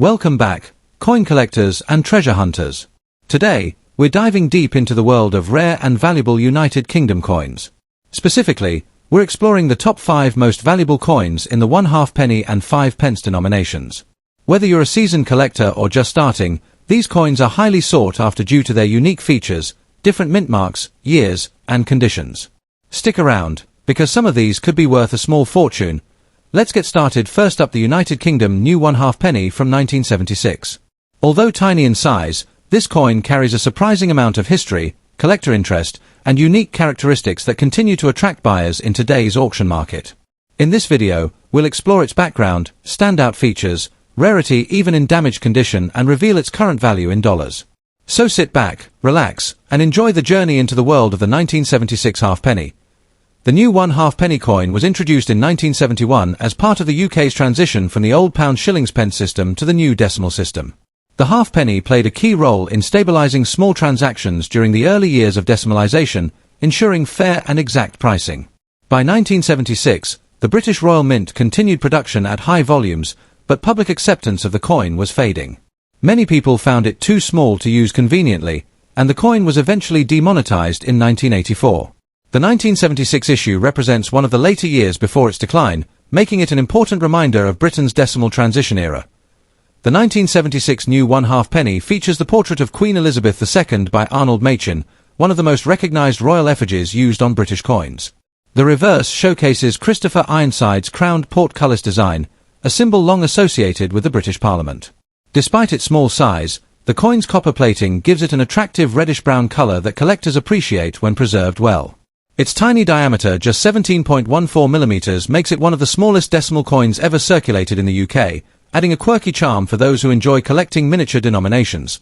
Welcome back, coin collectors and treasure hunters. Today, we're diving deep into the world of rare and valuable United Kingdom coins. Specifically, we're exploring the top 5 most valuable coins in the 1 halfpenny and 5 pence denominations. Whether you're a seasoned collector or just starting, these coins are highly sought after due to their unique features, different mint marks, years, and conditions. Stick around, because some of these could be worth a small fortune. Let's get started. First up, the United Kingdom new 1 halfpenny from 1976. Although tiny in size, this coin carries a surprising amount of history, collector interest, and unique characteristics that continue to attract buyers in today's auction market. In this video, we'll explore its background, standout features, rarity even in damaged condition, and reveal its current value in dollars. So sit back, relax, and enjoy the journey into the world of the 1976 halfpenny. The new 1 halfpenny coin was introduced in 1971 as part of the UK's transition from the old pound shillings pence system to the new decimal system. The halfpenny played a key role in stabilising small transactions during the early years of decimalisation, ensuring fair and exact pricing. By 1976, the British Royal Mint continued production at high volumes, but public acceptance of the coin was fading. Many people found it too small to use conveniently, and the coin was eventually demonetised in 1984. The 1976 issue represents one of the later years before its decline, making it an important reminder of Britain's decimal transition era. The 1976 new 1 halfpenny features the portrait of Queen Elizabeth II by Arnold Machin, one of the most recognised royal effigies used on British coins. The reverse showcases Christopher Ironside's crowned portcullis design, a symbol long associated with the British Parliament. Despite its small size, the coin's copper plating gives it an attractive reddish-brown colour that collectors appreciate when preserved well. Its tiny diameter, just 17.14mm, makes it one of the smallest decimal coins ever circulated in the UK, adding a quirky charm for those who enjoy collecting miniature denominations.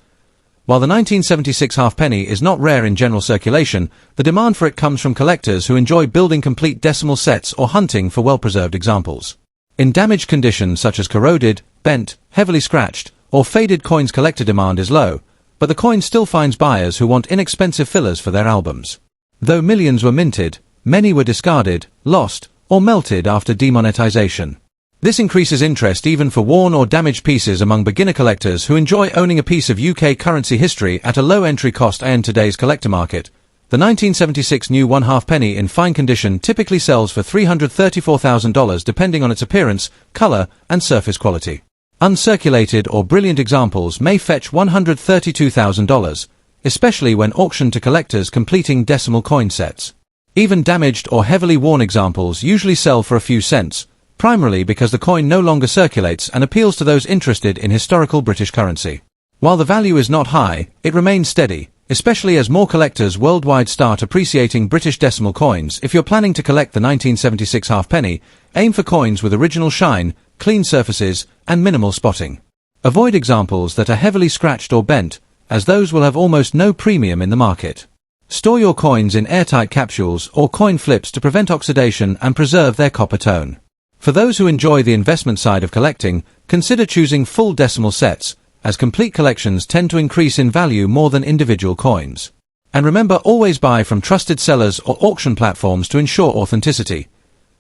While the 1976 halfpenny is not rare in general circulation, the demand for it comes from collectors who enjoy building complete decimal sets or hunting for well-preserved examples. In damaged conditions such as corroded, bent, heavily scratched, or faded coins, collector demand is low, but the coin still finds buyers who want inexpensive fillers for their albums. Though millions were minted, many were discarded, lost, or melted after demonetisation. This increases interest even for worn or damaged pieces among beginner collectors who enjoy owning a piece of UK currency history at a low entry cost. In today's collector market, the 1976 new 1 halfpenny in fine condition typically sells for $334,000 depending on its appearance, colour, and surface quality. Uncirculated or brilliant examples may fetch $132,000, especially when auctioned to collectors completing decimal coin sets. Even damaged or heavily worn examples usually sell for a few cents, primarily because the coin no longer circulates and appeals to those interested in historical British currency. While the value is not high, it remains steady, especially as more collectors worldwide start appreciating British decimal coins. If you're planning to collect the 1976 halfpenny, aim for coins with original shine, clean surfaces, and minimal spotting. Avoid examples that are heavily scratched or bent, as those will have almost no premium in the market. Store your coins in airtight capsules or coin flips to prevent oxidation and preserve their copper tone. For those who enjoy the investment side of collecting, consider choosing full decimal sets, as complete collections tend to increase in value more than individual coins. And remember, always buy from trusted sellers or auction platforms to ensure authenticity.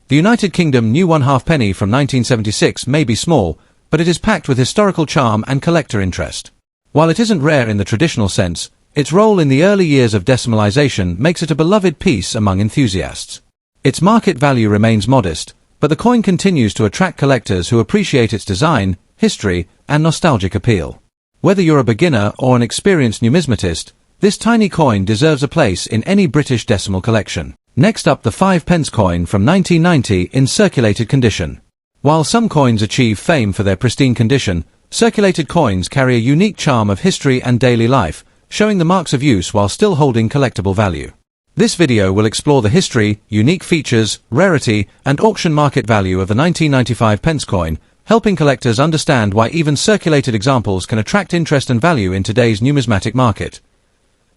The United Kingdom new 1 halfpenny from 1976 may be small, but it is packed with historical charm and collector interest. While it isn't rare in the traditional sense, its role in the early years of decimalisation makes it a beloved piece among enthusiasts. Its market value remains modest, but the coin continues to attract collectors who appreciate its design, history, and nostalgic appeal. Whether you're a beginner or an experienced numismatist, this tiny coin deserves a place in any British decimal collection. Next up, the 5 pence coin from 1990 in circulated condition. While some coins achieve fame for their pristine condition, circulated coins carry a unique charm of history and daily life, showing the marks of use while still holding collectible value. This video will explore the history, unique features, rarity, and auction market value of the 1995 pence coin, helping collectors understand why even circulated examples can attract interest and value in today's numismatic market.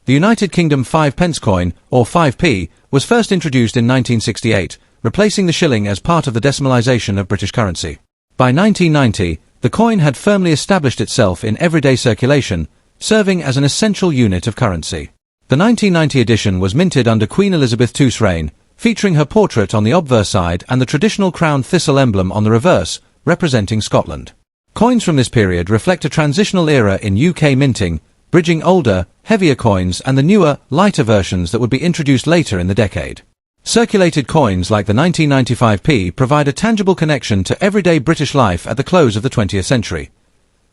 The United Kingdom 5 pence coin, or 5p, was first introduced in 1968, replacing the shilling as part of the decimalisation of British currency. By 1990, the coin had firmly established itself in everyday circulation, serving as an essential unit of currency. The 1990 edition was minted under Queen Elizabeth II's reign, featuring her portrait on the obverse side and the traditional crown thistle emblem on the reverse, representing Scotland. Coins from this period reflect a transitional era in UK minting, bridging older, heavier coins and the newer, lighter versions that would be introduced later in the decade. Circulated coins like the 1995p provide a tangible connection to everyday British life at the close of the 20th century.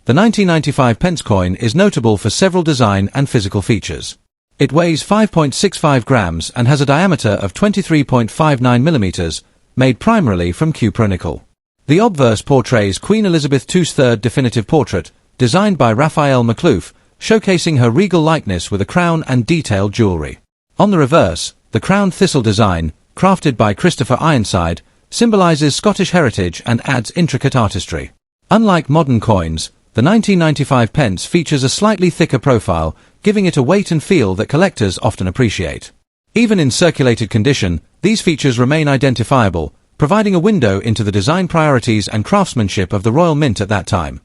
The 1995 pence coin is notable for several design and physical features. It weighs 5.65 grams and has a diameter of 23.59 millimeters, made primarily from cupronickel. The obverse portrays Queen Elizabeth II's third definitive portrait, designed by Raphael Macluf, showcasing her regal likeness with a crown and detailed jewellery. On the reverse, the crown thistle design, crafted by Christopher Ironside, symbolises Scottish heritage and adds intricate artistry. Unlike modern coins, the 1995 pence features a slightly thicker profile, giving it a weight and feel that collectors often appreciate. Even in circulated condition, these features remain identifiable, providing a window into the design priorities and craftsmanship of the Royal Mint at that time.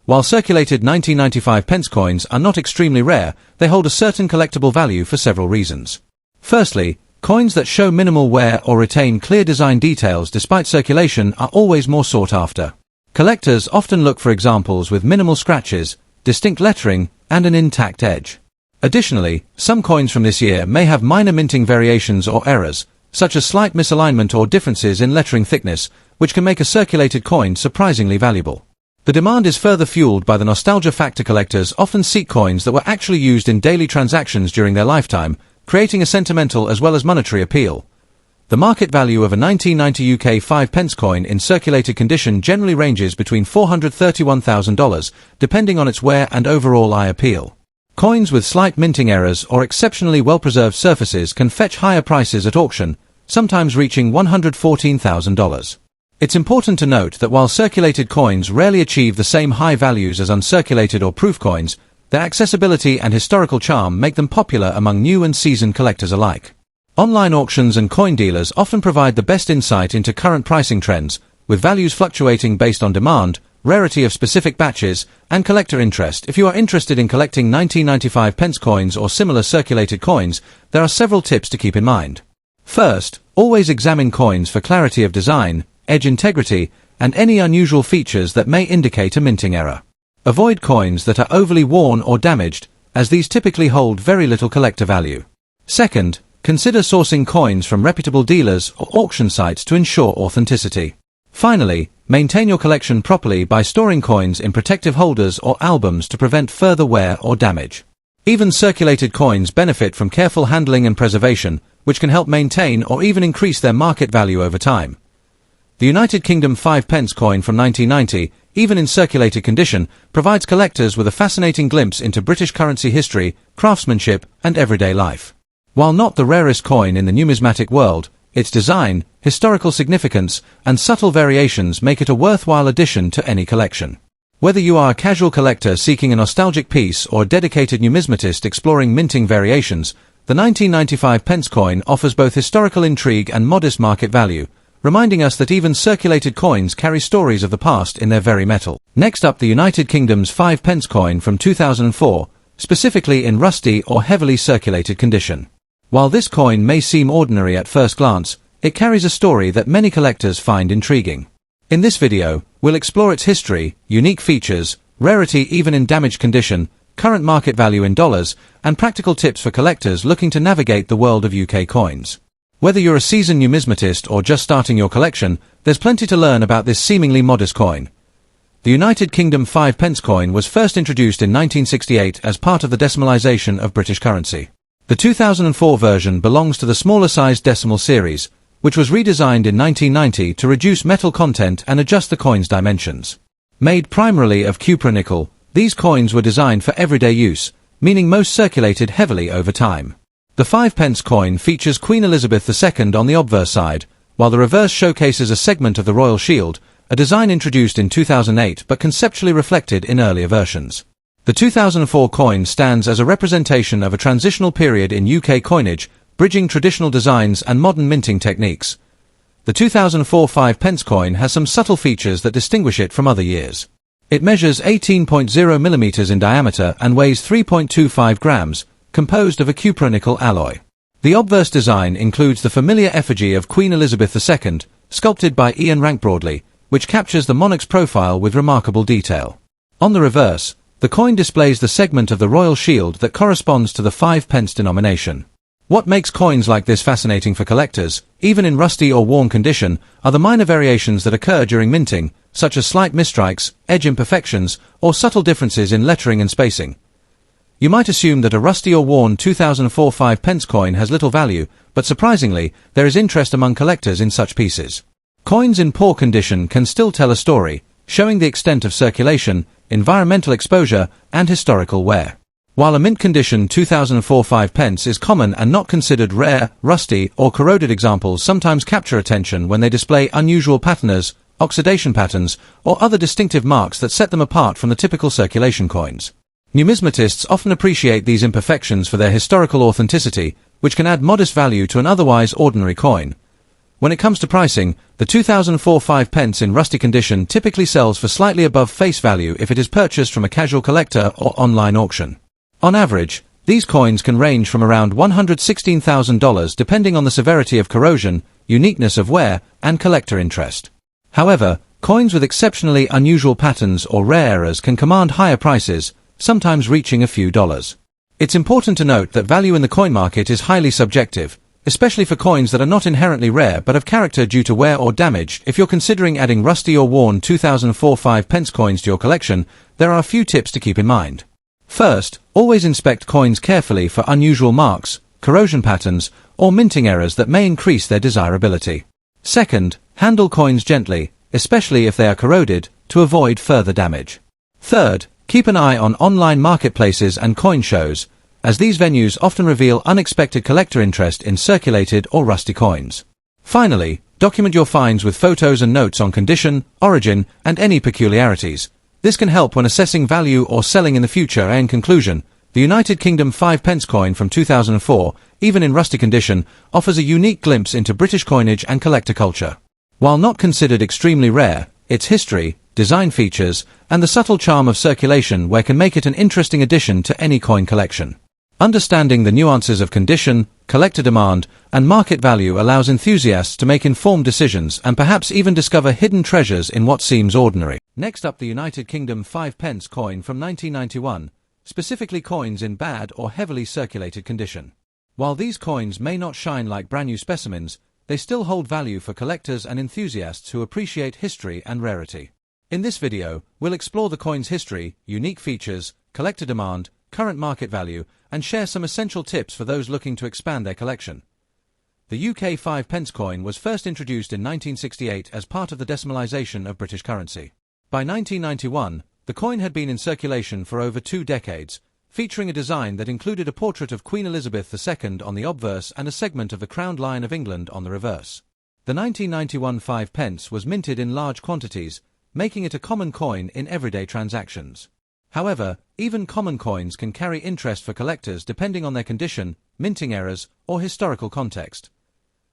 While circulated 1995 pence coins are not extremely rare, they hold a certain collectible value for several reasons. Firstly, coins that show minimal wear or retain clear design details despite circulation are always more sought after. Collectors often look for examples with minimal scratches, distinct lettering, and an intact edge. Additionally, some coins from this year may have minor minting variations or errors, such as slight misalignment or differences in lettering thickness, which can make a circulated coin surprisingly valuable. The demand is further fueled by the nostalgia factor. Collectors often seek coins that were actually used in daily transactions during their lifetime, creating a sentimental as well as monetary appeal. The market value of a 1990 UK 5 pence coin in circulated condition generally ranges between $431,000, depending on its wear and overall eye appeal. Coins with slight minting errors or exceptionally well-preserved surfaces can fetch higher prices at auction, sometimes reaching $114,000. It's important to note that while circulated coins rarely achieve the same high values as uncirculated or proof coins, their accessibility and historical charm make them popular among new and seasoned collectors alike. Online auctions and coin dealers often provide the best insight into current pricing trends, with values fluctuating based on demand, rarity of specific batches, and collector interest. If you are interested in collecting 1995 pence coins or similar circulated coins, there are several tips to keep in mind. First, always examine coins for clarity of design, edge integrity, and any unusual features that may indicate a minting error. Avoid coins that are overly worn or damaged, as these typically hold very little collector value. Second, consider sourcing coins from reputable dealers or auction sites to ensure authenticity. Finally, maintain your collection properly by storing coins in protective holders or albums to prevent further wear or damage. Even circulated coins benefit from careful handling and preservation, which can help maintain or even increase their market value over time. The United Kingdom 5 pence coin from 1990, even in circulated condition, provides collectors with a fascinating glimpse into British currency history, craftsmanship, and everyday life. While not the rarest coin in the numismatic world, its design, historical significance, and subtle variations make it a worthwhile addition to any collection. Whether you are a casual collector seeking a nostalgic piece or a dedicated numismatist exploring minting variations, the 1995 pence coin offers both historical intrigue and modest market value, reminding us that even circulated coins carry stories of the past in their very metal. Next up, the United Kingdom's 5 pence coin from 2004, specifically in rusty or heavily circulated condition. While this coin may seem ordinary at first glance, it carries a story that many collectors find intriguing. In this video, we'll explore its history, unique features, rarity even in damaged condition, current market value in dollars, and practical tips for collectors looking to navigate the world of UK coins. Whether you're a seasoned numismatist or just starting your collection, there's plenty to learn about this seemingly modest coin. The United Kingdom 5 pence coin was first introduced in 1968 as part of the decimalisation of British currency. The 2004 version belongs to the smaller-sized decimal series, which was redesigned in 1990 to reduce metal content and adjust the coin's dimensions. Made primarily of cupronickel, these coins were designed for everyday use, meaning most circulated heavily over time. The 5 pence coin features Queen Elizabeth II on the obverse side, while the reverse showcases a segment of the royal shield, a design introduced in 2008 but conceptually reflected in earlier versions. The 2004 coin stands as a representation of a transitional period in UK coinage, bridging traditional designs and modern minting techniques. The 2004 5 pence coin has some subtle features that distinguish it from other years. It measures 18.0 mm in diameter and weighs 3.25 grams, composed of a cupronickel alloy. The obverse design includes the familiar effigy of Queen Elizabeth II, sculpted by Ian Rank Broadley, which captures the monarch's profile with remarkable detail. On the reverse, the coin displays the segment of the royal shield that corresponds to the 5 pence denomination. What makes coins like this fascinating for collectors, even in rusty or worn condition, are the minor variations that occur during minting, such as slight misstrikes, edge imperfections, or subtle differences in lettering and spacing. You might assume that a rusty or worn 2004 5 pence coin has little value, but surprisingly, there is interest among collectors in such pieces. Coins in poor condition can still tell a story, showing the extent of circulation, environmental exposure, and historical wear. While a mint condition 2004 5 pence is common and not considered rare, rusty, or corroded, examples sometimes capture attention when they display unusual patinas, oxidation patterns, or other distinctive marks that set them apart from the typical circulation coins. Numismatists often appreciate these imperfections for their historical authenticity, which can add modest value to an otherwise ordinary coin. When it comes to pricing, the 2004 5 pence in rusty condition typically sells for slightly above face value if it is purchased from a casual collector or online auction. On average, these coins can range from around $116,000 depending on the severity of corrosion, uniqueness of wear, and collector interest. However, coins with exceptionally unusual patterns or rare errors can command higher prices, sometimes reaching a few dollars. It's important to note that value in the coin market is highly subjective, especially for coins that are not inherently rare but have character due to wear or damage. If you're considering adding rusty or worn 2004 5 pence coins to your collection, there are a few tips to keep in mind. First, always inspect coins carefully for unusual marks, corrosion patterns, or minting errors that may increase their desirability. Second, handle coins gently, especially if they are corroded, to avoid further damage. Third, keep an eye on online marketplaces and coin shows, as these venues often reveal unexpected collector interest in circulated or rusty coins. Finally, document your finds with photos and notes on condition, origin, and any peculiarities. This can help when assessing value or selling in the future. In conclusion, the United Kingdom 5 pence coin from 2004, even in rusty condition, offers a unique glimpse into British coinage and collector culture. While not considered extremely rare, its history, design features, and the subtle charm of circulation wear can make it an interesting addition to any coin collection. Understanding the nuances of condition, collector demand, and market value allows enthusiasts to make informed decisions and perhaps even discover hidden treasures in what seems ordinary. Next up, the United Kingdom 5 pence coin from 1991, specifically coins in bad or heavily circulated condition. While these coins may not shine like brand new specimens, they still hold value for collectors and enthusiasts who appreciate history and rarity. In this video, we'll explore the coin's history, unique features, collector demand, current market value, and share some essential tips for those looking to expand their collection. The UK 5 pence coin was first introduced in 1968 as part of the decimalisation of British currency. By 1991, the coin had been in circulation for over 2 decades, featuring a design that included a portrait of Queen Elizabeth II on the obverse and a segment of the crowned lion of England on the reverse. The 1991 5 pence was minted in large quantities, making it a common coin in everyday transactions. However, even common coins can carry interest for collectors depending on their condition, minting errors, or historical context.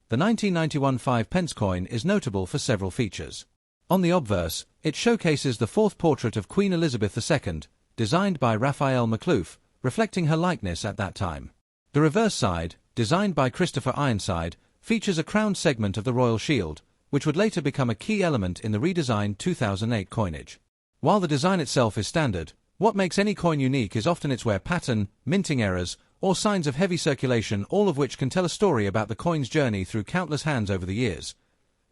The 1991 5 pence coin is notable for several features. On the obverse, it showcases the fourth portrait of Queen Elizabeth II, designed by Raphael Maklouf, reflecting her likeness at that time. The reverse side, designed by Christopher Ironside, features a crowned segment of the royal shield, which would later become a key element in the redesigned 2008 coinage. While the design itself is standard, what makes any coin unique is often its wear pattern, minting errors, or signs of heavy circulation, all of which can tell a story about the coin's journey through countless hands over the years.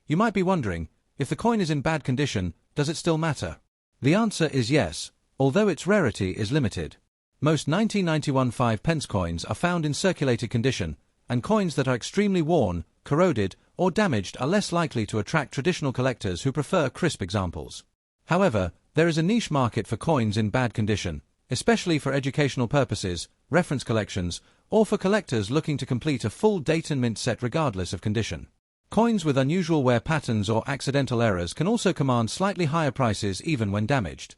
You might be wondering, if the coin is in bad condition, does it still matter? The answer is yes, although its rarity is limited. Most 1991 5 pence coins are found in circulated condition, and coins that are extremely worn, corroded, or damaged are less likely to attract traditional collectors who prefer crisp examples. However, there is a niche market for coins in bad condition, especially for educational purposes, reference collections, or for collectors looking to complete a full date and mint set regardless of condition. Coins with unusual wear patterns or accidental errors can also command slightly higher prices even when damaged.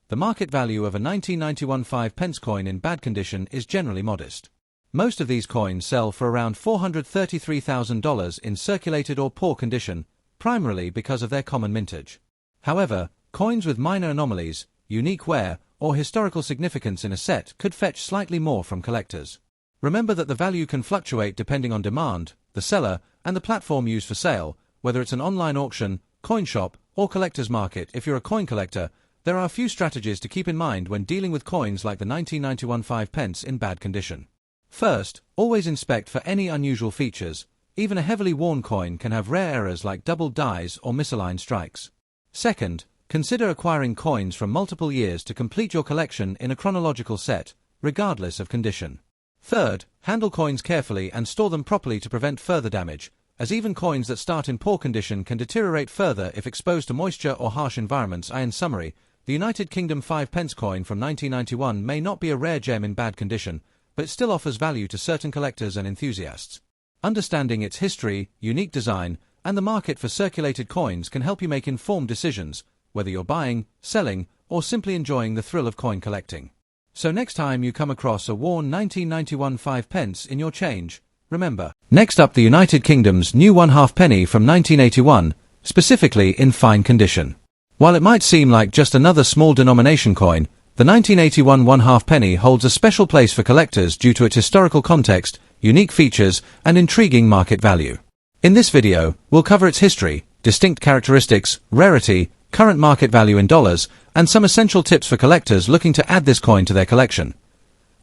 The market value of a 1991 5 pence coin in bad condition is generally modest. Most of these coins sell for around $433,000 in circulated or poor condition, primarily because of their common mintage. However, coins with minor anomalies, unique wear, or historical significance in a set could fetch slightly more from collectors. Remember that the value can fluctuate depending on demand, the seller, and the platform used for sale, whether it's an online auction, coin shop, or collector's market. If you're a coin collector, there are a few strategies to keep in mind when dealing with coins like the 1991 5 pence in bad condition. First, always inspect for any unusual features. Even a heavily worn coin can have rare errors like doubled dies or misaligned strikes. Second, consider acquiring coins from multiple years to complete your collection in a chronological set, regardless of condition. Third, handle coins carefully and store them properly to prevent further damage, as even coins that start in poor condition can deteriorate further if exposed to moisture or harsh environments. In summary, the United Kingdom 5 pence coin from 1991 may not be a rare gem in bad condition, but it still offers value to certain collectors and enthusiasts. Understanding its history, unique design, and the market for circulated coins can help you make informed decisions, whether you're buying, selling, or simply enjoying the thrill of coin collecting. So next time you come across a worn 1991 5 pence in your change, remember. Next up, the United Kingdom's new 1/2 penny from 1981, specifically in fine condition. While it might seem like just another small denomination coin, the 1981 1/2 penny holds a special place for collectors due to its historical context, unique features, and intriguing market value. In this video, we'll cover its history, distinct characteristics, rarity, current market value in dollars, and some essential tips for collectors looking to add this coin to their collection.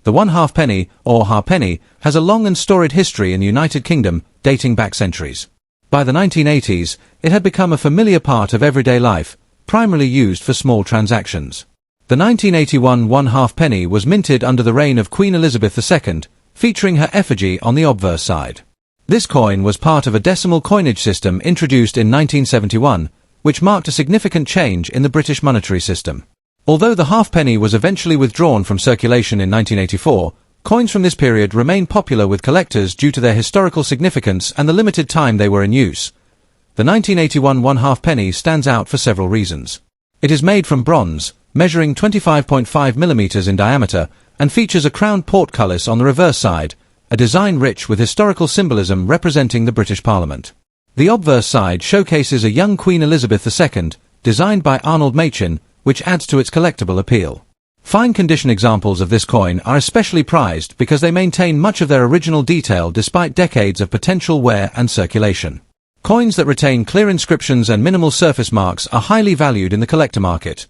The 1/2 penny, or halfpenny, has a long and storied history in the United Kingdom, dating back centuries. By the 1980s, it had become a familiar part of everyday life, primarily used for small transactions. The 1981 1/2 penny was minted under the reign of Queen Elizabeth II, featuring her effigy on the obverse side. This coin was part of a decimal coinage system introduced in 1971, which marked a significant change in the British monetary system. Although the halfpenny was eventually withdrawn from circulation in 1984, coins from this period remain popular with collectors due to their historical significance and the limited time they were in use. The 1981 1/2 penny stands out for several reasons. It is made from bronze, measuring 25.5 mm in diameter, and features a crowned portcullis on the reverse side, a design rich with historical symbolism representing the British Parliament. The obverse side showcases a young Queen Elizabeth II, designed by Arnold Machin, which adds to its collectible appeal. Fine condition examples of this coin are especially prized because they maintain much of their original detail despite decades of potential wear and circulation. Coins that retain clear inscriptions and minimal surface marks are highly valued in the collector market.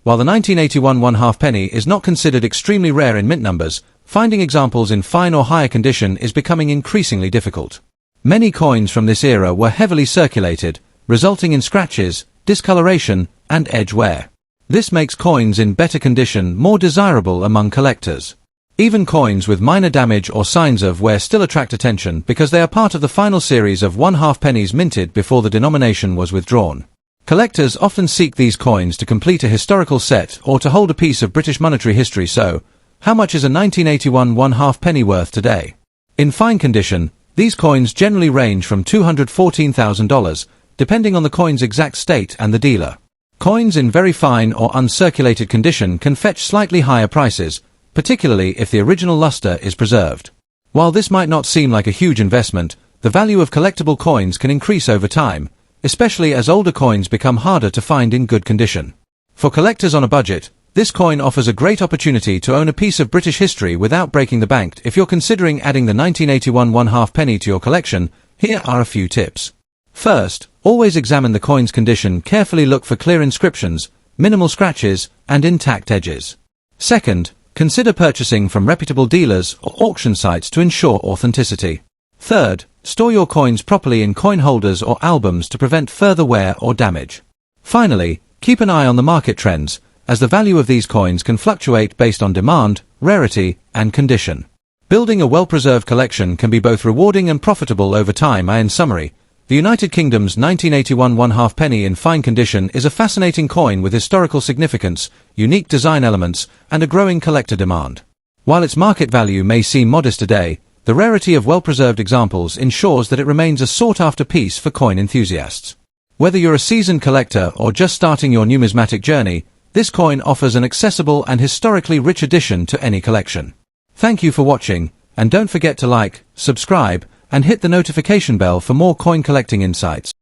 While the 1981 1/2 penny is not considered extremely rare in mint numbers, finding examples in fine or higher condition is becoming increasingly difficult. Many coins from this era were heavily circulated, resulting in scratches, discoloration, and edge wear. This makes coins in better condition more desirable among collectors. Even coins with minor damage or signs of wear still attract attention because they are part of the final series of 1/2 pennies minted before the denomination was withdrawn. Collectors often seek these coins to complete a historical set or to hold a piece of British monetary history. So, how much is a 1981 1/2 penny worth today? In fine condition, these coins generally range from $214,000, depending on the coin's exact state and the dealer. Coins in very fine or uncirculated condition can fetch slightly higher prices, particularly if the original luster is preserved. While this might not seem like a huge investment, the value of collectible coins can increase over time, especially as older coins become harder to find in good condition. For collectors on a budget, this coin offers a great opportunity to own a piece of British history without breaking the bank. If you're considering adding the 1981 1/2 penny to your collection, here are a few tips. First, always examine the coin's condition. Carefully look for clear inscriptions, minimal scratches, and intact edges. Second, consider purchasing from reputable dealers or auction sites to ensure authenticity. Third, store your coins properly in coin holders or albums to prevent further wear or damage. Finally, keep an eye on the market trends, as the value of these coins can fluctuate based on demand, rarity, and condition. Building a well-preserved collection can be both rewarding and profitable over time. In summary, the United Kingdom's 1981 1/2 penny in fine condition is a fascinating coin with historical significance, unique design elements, and a growing collector demand. While its market value may seem modest today, the rarity of well-preserved examples ensures that it remains a sought-after piece for coin enthusiasts. Whether you're a seasoned collector or just starting your numismatic journey, this coin offers an accessible and historically rich addition to any collection. Thank you for watching, and don't forget to like, subscribe, and hit the notification bell for more coin collecting insights.